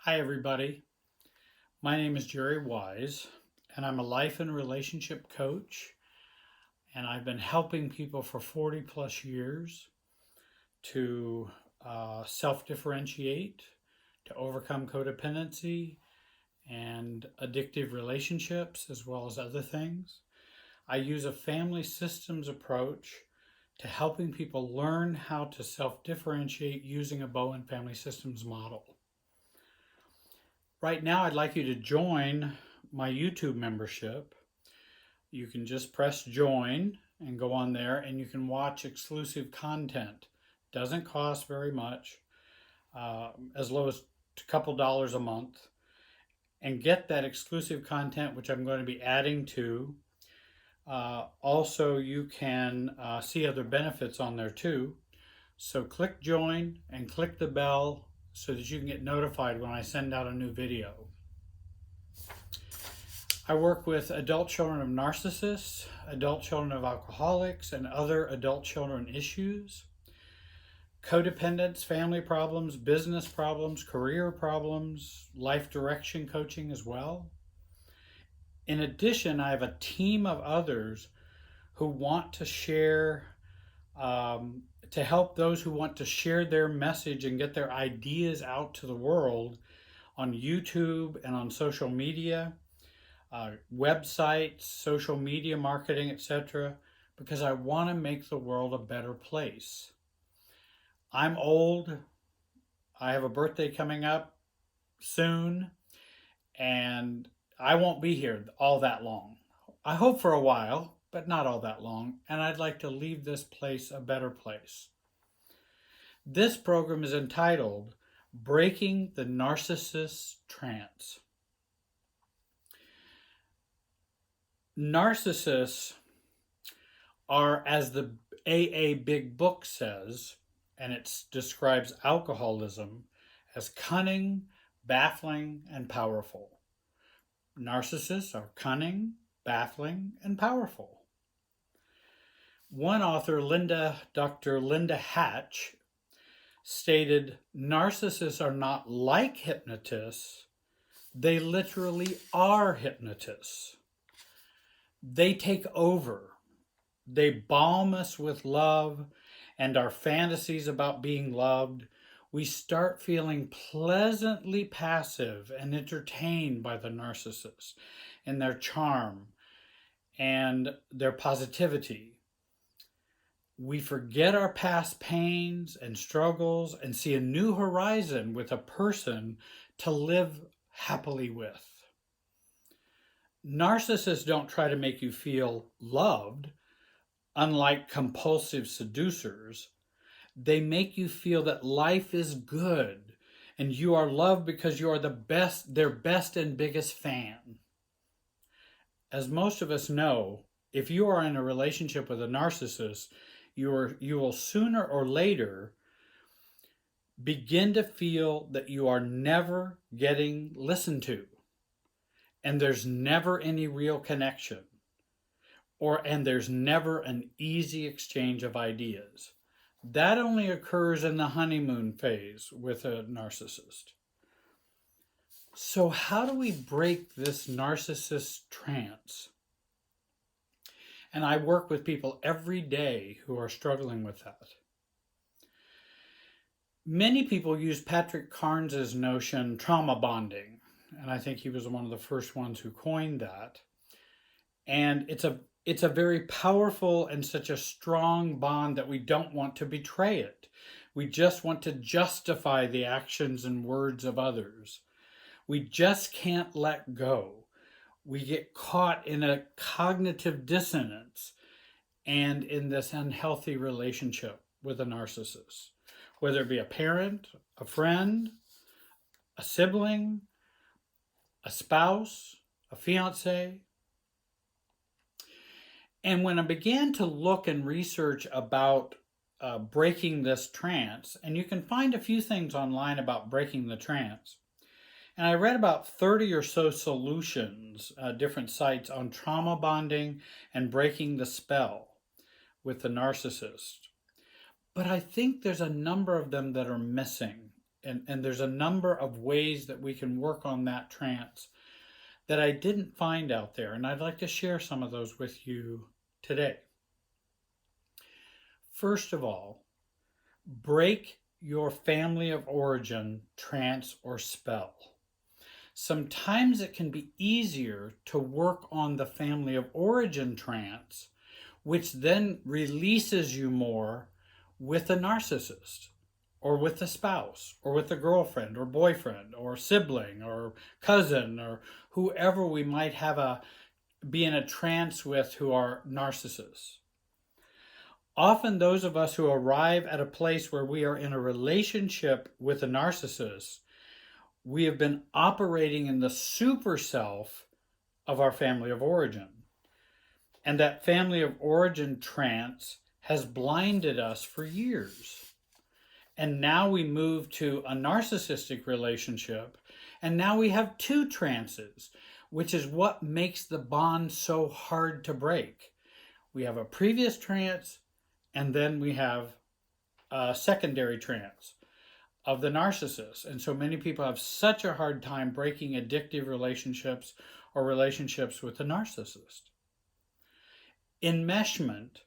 Hi, everybody. My name is Jerry Wise, and I'm a life and relationship coach. And I've been helping people for 40 plus years to self differentiate, to overcome codependency and addictive relationships, as well as other things. I use a family systems approach to helping people learn how to self differentiate using a Bowen family systems model. Right now, I'd like you to join my YouTube membership. You can just press join and go on there, and you can watch exclusive content. Doesn't cost very much, as low as a couple dollars a month, and get that exclusive content, which I'm going to be adding to. Also, you can see other benefits on there too. So click join and click the bell so that you can get notified when I send out a new video. I work with adult children of narcissists, adult children of alcoholics, and other adult children issues, codependence, family problems, business problems, career problems, life direction coaching as well. In addition, I have a team of others who want to share, to help those who want to share their message and get their ideas out to the world on YouTube and on social media. Websites, social media marketing, etc., because I want to make the world a better place. I'm old. I have a birthday coming up soon, and I won't be here all that long. I hope for a while, but not all that long, and I'd like to leave this place a better place. This program is entitled Breaking the Narcissist Trance. Narcissists are, as the AA Big Book says, and it describes alcoholism as cunning, baffling, and powerful. Narcissists are cunning, baffling, and powerful. One author, Dr. Linda Hatch, stated, narcissists are not like hypnotists, they literally are hypnotists. They take over. They balm us with love and our fantasies about being loved. We start feeling pleasantly passive and entertained by the narcissist and their charm and their positivity. We forget our past pains and struggles and see a new horizon with a person to live happily with. Narcissists don't try to make you feel loved, unlike compulsive seducers. They make you feel that life is good and you are loved because you are their best and biggest fan. As most of us know, if you are in a relationship with a narcissist, you will sooner or later begin to feel that you are never getting listened to. And there's never any real connection, and there's never an easy exchange of ideas. That only occurs in the honeymoon phase with a narcissist. So how do we break this narcissist trance? And I work with people every day who are struggling with that. Many people use Patrick Carnes' notion, trauma bonding. And I think he was one of the first ones who coined that. And it's a very powerful and such a strong bond that we don't want to betray it. We just want to justify the actions and words of others. We just can't let go. We get caught in a cognitive dissonance and in this unhealthy relationship with a narcissist, whether it be a parent, a friend, a sibling, a spouse, a fiance. And when I began to look and research about breaking this trance, and you can find a few things online about breaking the trance, and I read about 30 or so solutions, different sites on trauma bonding and breaking the spell with the narcissist. But I think there's a number of them that are missing. And there's a number of ways that we can work on that trance that I didn't find out there. And I'd like to share some of those with you today. First of all, break your family of origin trance or spell. Sometimes it can be easier to work on the family of origin trance, which then releases you more with a narcissist, or with a spouse, or with a girlfriend, or boyfriend, or sibling, or cousin, or whoever we might be in a trance with who are narcissists. Often those of us who arrive at a place where we are in a relationship with a narcissist, we have been operating in the super self of our family of origin. And that family of origin trance has blinded us for years. And now we move to a narcissistic relationship, and now we have two trances, which is what makes the bond so hard to break. We have a previous trance, and then we have a secondary trance of the narcissist. And so many people have such a hard time breaking addictive relationships or relationships with the narcissist. Enmeshment,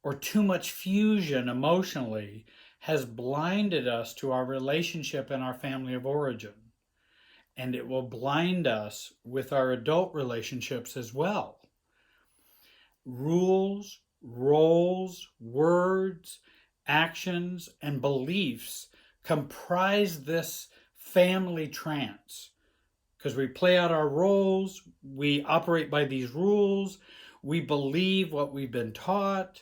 or too much fusion emotionally, has blinded us to our relationship and our family of origin. And it will blind us with our adult relationships as well. Rules, roles, words, actions, and beliefs comprise this family trance. Because we play out our roles, we operate by these rules, we believe what we've been taught,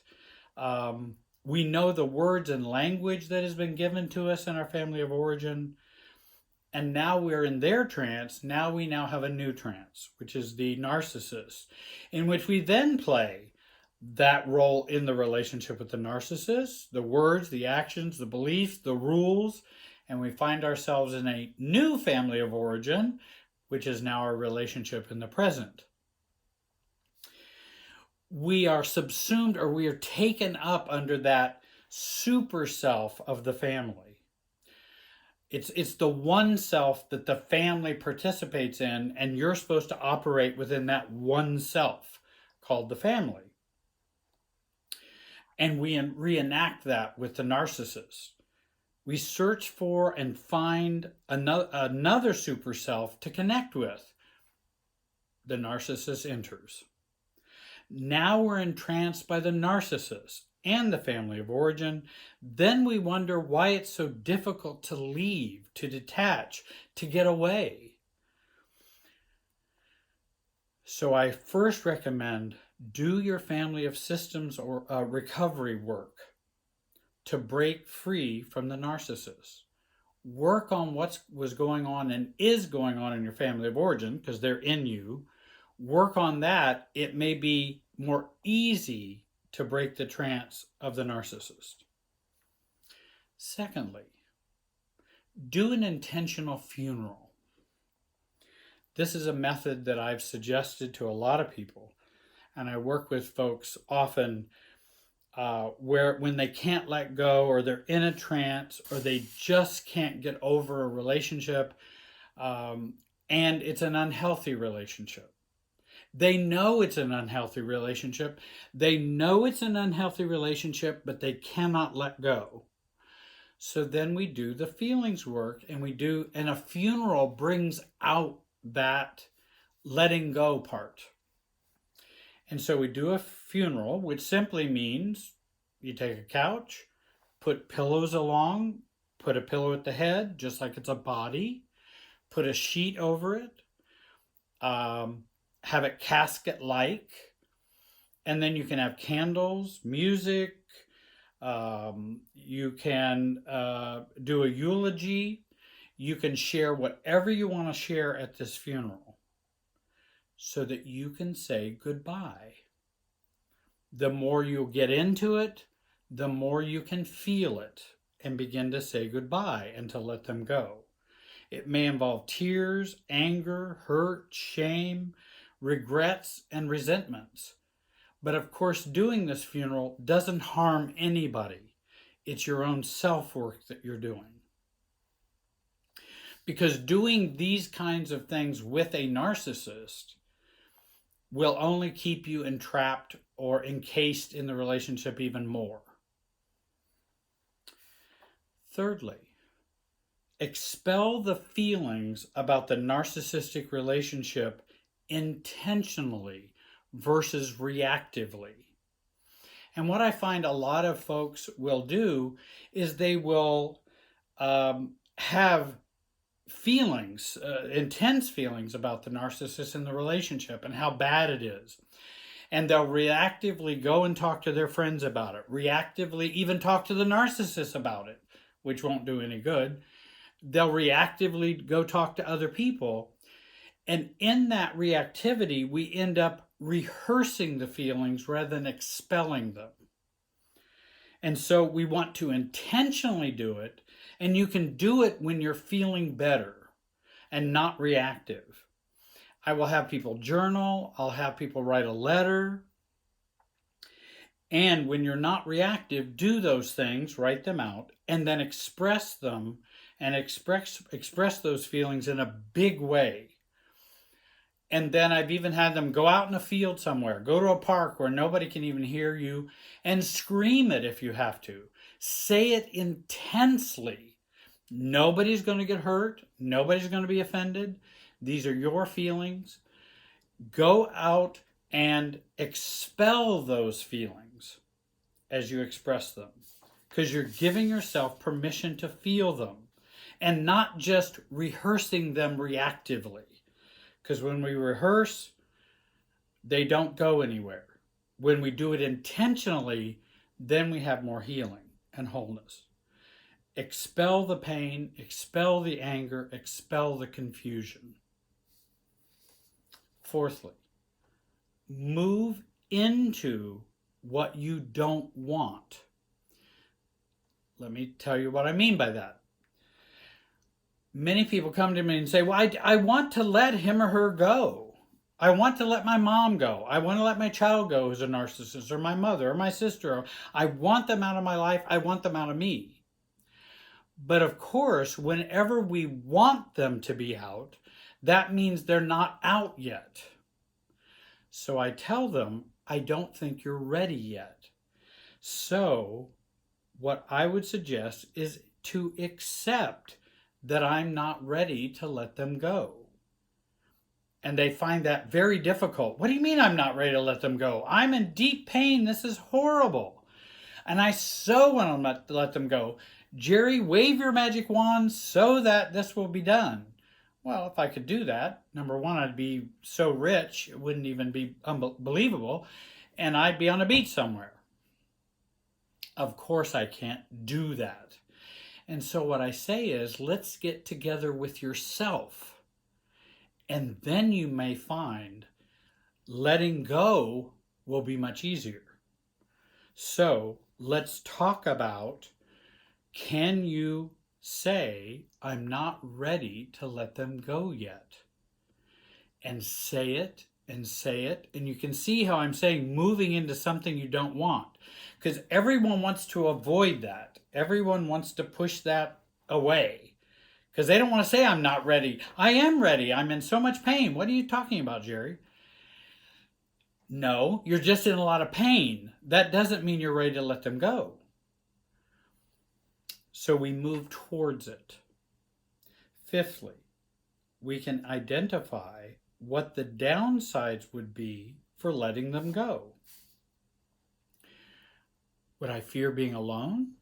we know the words and language that has been given to us in our family of origin, and now we're in their trance. Now we have a new trance, which is the narcissist, in which we then play that role in the relationship with the narcissist, the words, the actions, the beliefs, the rules, and we find ourselves in a new family of origin, which is now our relationship in the present. We are subsumed, or we are taken up under that super self of the family. It's the one self that the family participates in, and you're supposed to operate within that one self called the family. And we reenact that with the narcissist. We search for and find another super self to connect with. The narcissist enters. Now we're entranced by the narcissist and the family of origin. Then we wonder why it's so difficult to leave, to detach, to get away. So I first recommend do your family of systems or recovery work to break free from the narcissist. Work on what was going on and is going on in your family of origin, because they're in you. Work on that. It may be more easy to break the trance of the narcissist. Secondly, do an intentional funeral. This is a method that I've suggested to a lot of people, and I work with folks often when they can't let go, or they're in a trance, or they just can't get over a relationship, and it's an unhealthy relationship. They know it's an unhealthy relationship. They know it's an unhealthy relationship, but they cannot let go. So then we do the feelings work, and a funeral brings out that letting go part. And so we do a funeral, which simply means you take a couch, put pillows along, put a pillow at the head, just like it's a body, put a sheet over it, have it casket-like, and then you can have candles, music, you can do a eulogy, you can share whatever you want to share at this funeral so that you can say goodbye. The more you get into it, the more you can feel it and begin to say goodbye and to let them go. It may involve tears, anger, hurt, shame, regrets, and resentments. But of course, doing this funeral doesn't harm anybody. It's your own self-work that you're doing. Because doing these kinds of things with a narcissist will only keep you entrapped or encased in the relationship even more. Thirdly, expel the feelings about the narcissistic relationship intentionally versus reactively. And what I find a lot of folks will do is they will have feelings, intense feelings about the narcissist in the relationship and how bad it is. And they'll reactively go and talk to their friends about it, reactively even talk to the narcissist about it, which won't do any good. They'll reactively go talk to other people. And in that reactivity, we end up rehearsing the feelings rather than expelling them. And so we want to intentionally do it, and you can do it when you're feeling better and not reactive. I will have people journal, I'll have people write a letter. And when you're not reactive, do those things, write them out, and then express them and express those feelings in a big way. And then I've even had them go out in a field somewhere, go to a park where nobody can even hear you, and scream it if you have to. Say it intensely. Nobody's going to get hurt. Nobody's going to be offended. These are your feelings. Go out and expel those feelings as you express them, because you're giving yourself permission to feel them and not just rehearsing them reactively. Because when we rehearse, they don't go anywhere. When we do it intentionally, then we have more healing and wholeness. Expel the pain, expel the anger, expel the confusion. Fourthly, move into what you don't want. Let me tell you what I mean by that. Many people come to me and say, well, I want to let him or her go. I want to let my mom go. I want to let my child go who's a narcissist, or my mother, or my sister. I want them out of my life. I want them out of me. But of course, whenever we want them to be out, that means they're not out yet. So I tell them, I don't think you're ready yet. So what I would suggest is to accept that I'm not ready to let them go. And they find that very difficult. What do you mean I'm not ready to let them go? I'm in deep pain. This is horrible. And I so want to let them go. Jerry, wave your magic wand so that this will be done. Well, if I could do that, number one, I'd be so rich, it wouldn't even be unbelievable, and I'd be on a beach somewhere. Of course I can't do that. And so what I say is, let's get together with yourself. And then you may find letting go will be much easier. So let's talk about, can you say, I'm not ready to let them go yet? And say it and say it. And you can see how I'm saying moving into something you don't want. Because everyone wants to avoid that. Everyone wants to push that away. Because they don't want to say, I'm not ready. I am ready. I'm in so much pain. What are you talking about, Jerry? No, you're just in a lot of pain. That doesn't mean you're ready to let them go. So we move towards it. Fifthly, we can identify what the downsides would be for letting them go. Would I fear being alone?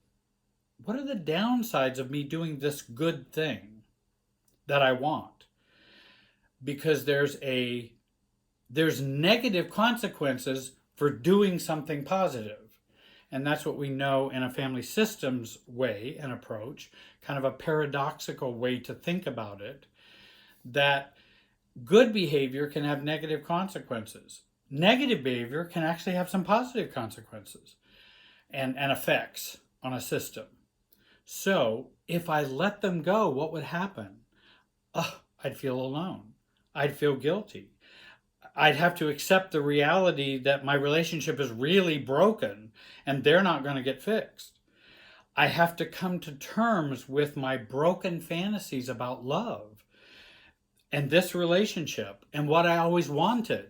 What are the downsides of me doing this good thing that I want? Because there's negative consequences for doing something positive. And that's what we know in a family systems way and approach, kind of a paradoxical way to think about it, that good behavior can have negative consequences. Negative behavior can actually have some positive consequences and effects on a system. So if I let them go, what would happen? I'd feel alone. I'd feel guilty. I'd have to accept the reality that my relationship is really broken and they're not going to get fixed. I have to come to terms with my broken fantasies about love and this relationship and what I always wanted.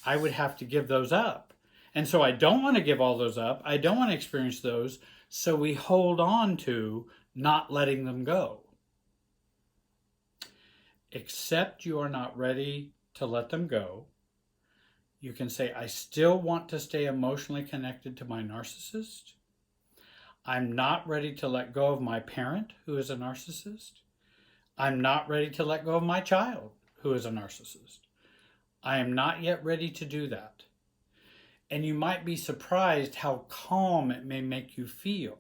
I would have to give those up. And so I don't want to give all those up. I don't want to experience those. So we hold on to not letting them go. Except you are not ready to let them go. You can say, I still want to stay emotionally connected to my narcissist. I'm not ready to let go of my parent who is a narcissist. I'm not ready to let go of my child who is a narcissist. I am not yet ready to do that. And you might be surprised how calm it may make you feel.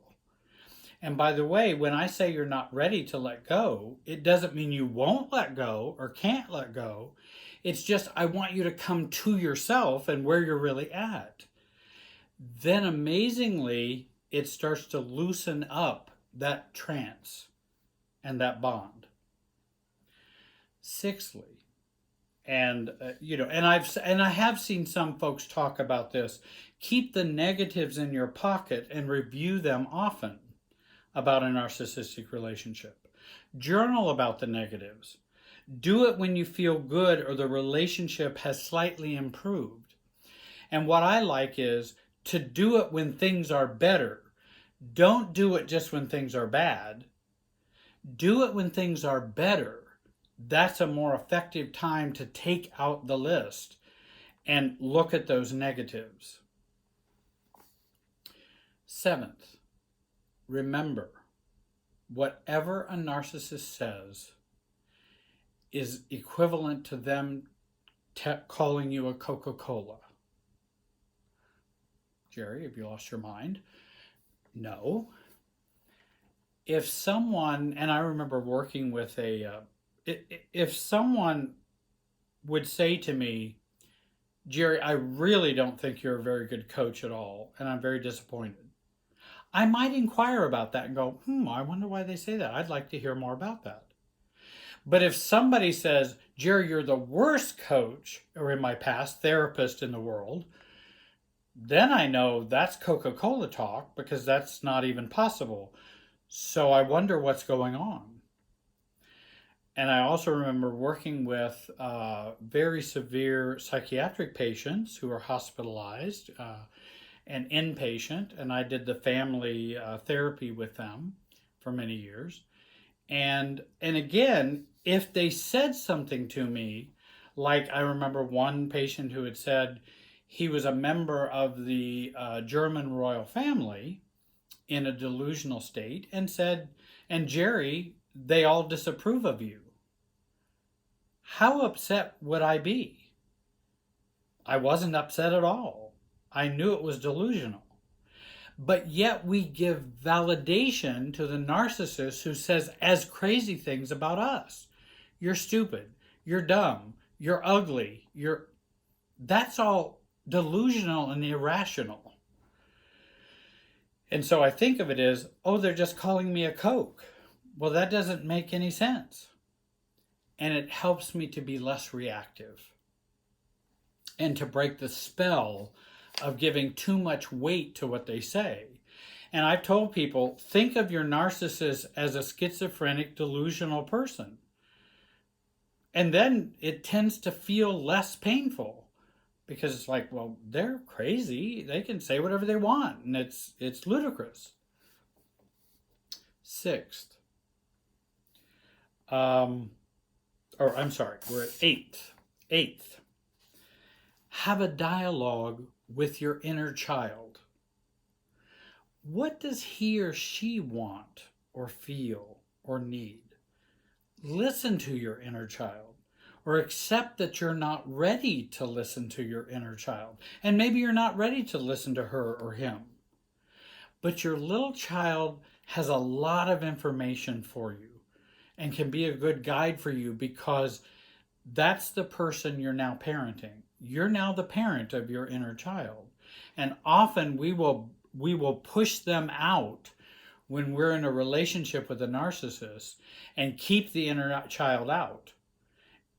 And by the way, when I say you're not ready to let go, it doesn't mean you won't let go or can't let go. It's just I want you to come to yourself and where you're really at. Then amazingly, it starts to loosen up that trance and that bond. Sixthly, and I have seen some folks talk about this. Keep the negatives in your pocket and review them often about a narcissistic relationship. Journal about the negatives. Do it when you feel good or the relationship has slightly improved. And what I like is to do it when things are better. Don't do it just when things are bad. Do it when things are better. That's a more effective time to take out the list and look at those negatives. Seventh, remember, whatever a narcissist says is equivalent to them calling you a Coca-Cola. Jerry, have you lost your mind? No. If someone, and I remember working with if someone would say to me, Jerry, I really don't think you're a very good coach at all, and I'm very disappointed. I might inquire about that and go, I wonder why they say that. I'd like to hear more about that. But if somebody says, Jerry, you're the worst coach, or in my past, therapist in the world, then I know that's Coca-Cola talk, because that's not even possible. So I wonder what's going on. And I also remember working with very severe psychiatric patients who are hospitalized and inpatient, and I did the family therapy with them for many years. And again, if they said something to me, like I remember one patient who had said he was a member of the German royal family in a delusional state and said, and Jerry, they all disapprove of you. How upset would I be? I wasn't upset at all. I knew it was delusional. But yet we give validation to the narcissist who says as crazy things about us. You're stupid. You're dumb. You're ugly. That's all delusional and irrational. And so I think of it as, they're just calling me a Coke. Well, that doesn't make any sense. And it helps me to be less reactive and to break the spell of giving too much weight to what they say. And I've told people, think of your narcissist as a schizophrenic, delusional person. And then it tends to feel less painful because it's like, well, they're crazy. They can say whatever they want, and it's ludicrous. Sixth. We're at eighth. Eighth. Have a dialogue with your inner child. What does he or she want or feel or need? Listen to your inner child, or accept that you're not ready to listen to your inner child. And maybe you're not ready to listen to her or him. But your little child has a lot of information for you and can be a good guide for you, because that's the person you're now parenting. You're now the parent of your inner child. And often we will push them out when we're in a relationship with a narcissist and keep the inner child out.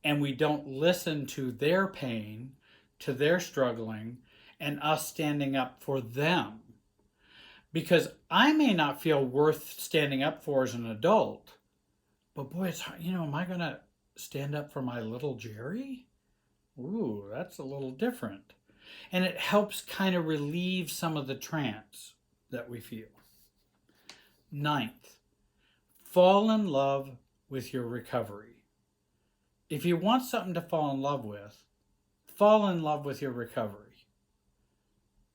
And we don't listen to their pain, to their struggling, and us standing up for them. Because I may not feel worth standing up for as an adult, but boy, it's hard. Am I going to stand up for my little Jerry? Ooh, that's a little different. And it helps kind of relieve some of the trance that we feel. Ninth, fall in love with your recovery. If you want something to fall in love with your recovery.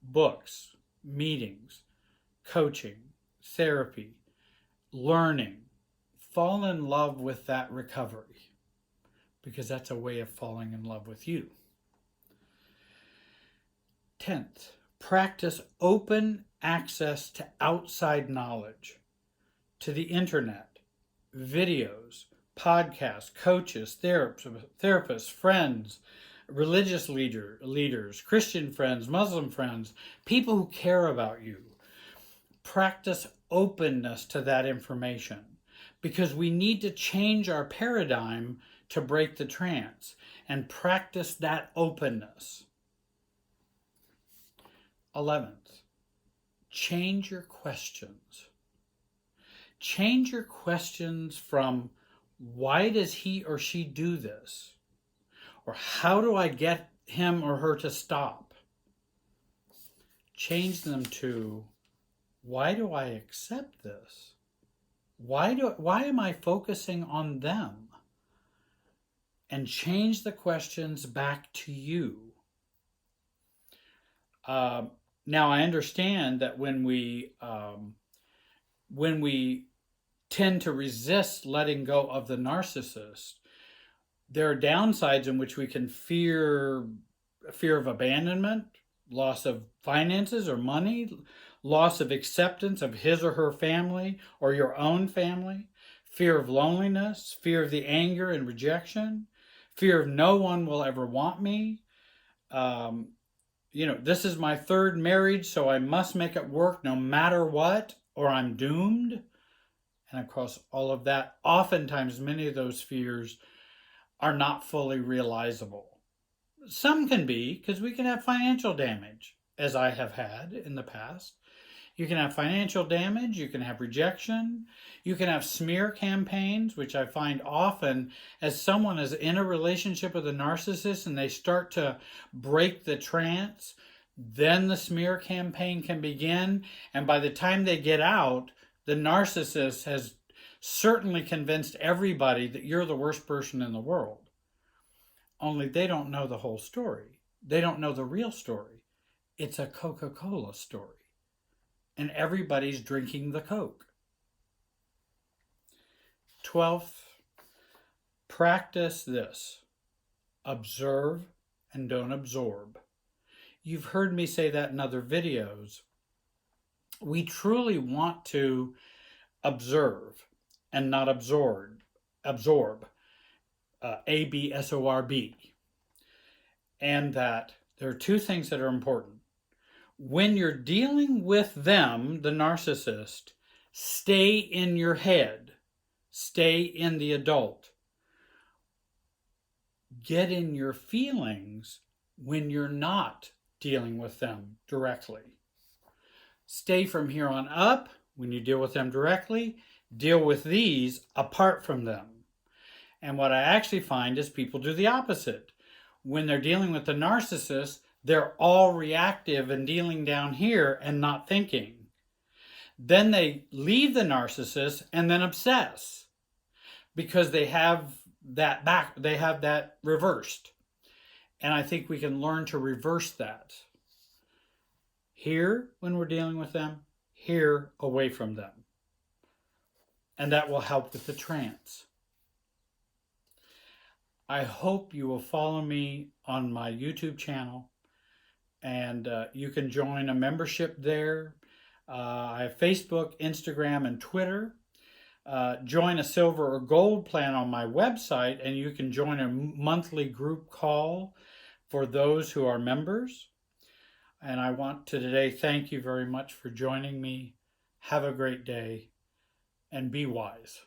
Books, meetings, coaching, therapy, learning. Fall in love with that recovery, because that's a way of falling in love with you. 10th, practice open access to outside knowledge, to the internet, videos, podcasts, coaches, therapists, friends, religious leaders, Christian friends, Muslim friends, people who care about you. Practice openness to that information, because we need to change our paradigm to break the trance, and practice that openness. 11th, change your questions. Change your questions from, why does he or she do this? Or how do I get him or her to stop? Change them to, why do I accept this? Why am I focusing on them? And change the questions back to you. Now, I understand that when we tend to resist letting go of the narcissist, there are downsides in which we can fear of abandonment, loss of finances or money, loss of acceptance of his or her family or your own family, fear of loneliness, fear of the anger and rejection, fear of no one will ever want me. This is my third marriage, so I must make it work no matter what, or I'm doomed. And of course, all of that, oftentimes many of those fears are not fully realizable. Some can be, because we can have financial damage, as I have had in the past. You can have financial damage, you can have rejection, you can have smear campaigns, which I find often as someone is in a relationship with a narcissist and they start to break the trance, then the smear campaign can begin. And by the time they get out, the narcissist has certainly convinced everybody that you're the worst person in the world. Only they don't know the whole story. They don't know the real story. It's a Coca-Cola story. And everybody's drinking the Coke. 12th, practice this. Observe and don't absorb. You've heard me say that in other videos. We truly want to observe and not absorb. ABSORB. And that there are two things that are important. When you're dealing with them, the narcissist, stay in your head. Stay in the adult. Get in your feelings when you're not dealing with them directly. Stay from here on up. When you deal with them directly, deal with these apart from them. And what I actually find is people do the opposite. When they're dealing with the narcissist, they're all reactive and dealing down here and not thinking. Then they leave the narcissist and then obsess, because they have that reversed. And I think we can learn to reverse that. Here, when we're dealing with them, here, away from them. And that will help with the trance. I hope you will follow me on my YouTube channel, and you can join a membership there. I have Facebook, Instagram, and Twitter. Join a silver or gold plan on my website, and you can join a monthly group call for those who are members. And I want to today thank you very much for joining me. Have a great day, and be wise.